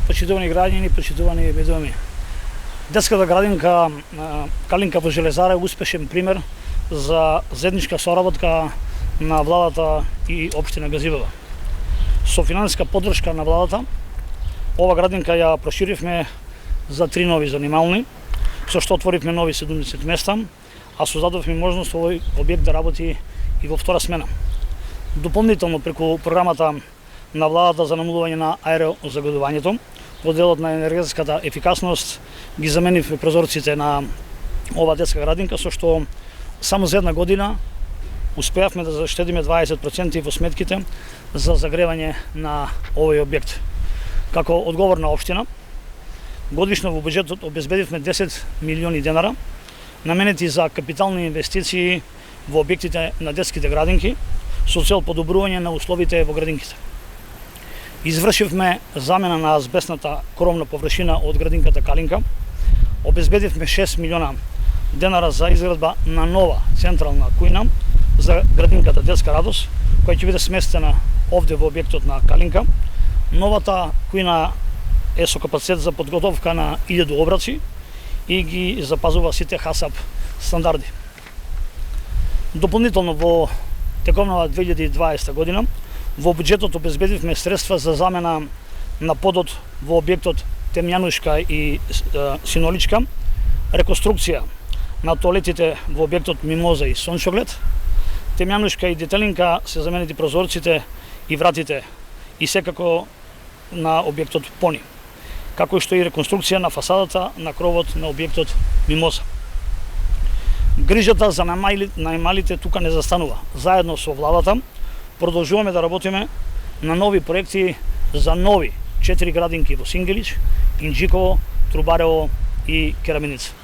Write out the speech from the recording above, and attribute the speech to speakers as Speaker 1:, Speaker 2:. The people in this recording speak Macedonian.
Speaker 1: почитувани граѓани, почитувани медиуми. Детската градинка Калинка во Железара е успешен пример за заедничка соработка на владата и општина Газибела. Со финансиска поддршка на владата, ова градинка ја проширивме за 3 нови занимални, со што отворивме нови 70 места, а создадовме можност овој објект да работи и во втора смена. Дополнително преку програмата на владата за намалување на аерозагадувањето, во делот на енергетската ефикасност ги заменивме прозорците на ова детска градинка, со што само за една година успеавме да заштедиме 20% во сметките за загревање на овој објект. Како одговорна општина, годишно во буџетот обезбедивме 10 милиони денара наменети за капитални инвестиции во објектите на детските градинки со цел подобрување на условите во градинките. Извршивме замена на азбестната кровна површина од градинката Калинка, обезбедивме 6 милиона денара за изградба на нова централна кујна за градинката Детска радост, која ќе биде сместена овде во објектот на Калинка. Новата кујна е со капацитет за подготовка на 1000 обраци и ги запазува сите ХАСАП стандарди. Дополнително во тековнава 2020 година во буџетот обезбедивме средства за замена на подот во објектот Темјанушка и Синоличка, реконструкција на тоалетите во објектот Мимоза и Сончоглед, Темјанушка и Детелинка се заменети прозорците и вратите и секако на објектот Пони, како што и реконструкција на фасадата на кровот на објектот Мимоза. Грижата за најмалите тука не застанува. Заедно со владата продолжуваме да работиме на нови проекти за нови 4 градинки во Сингелич, Инџиково, Трубарево и Кераменица.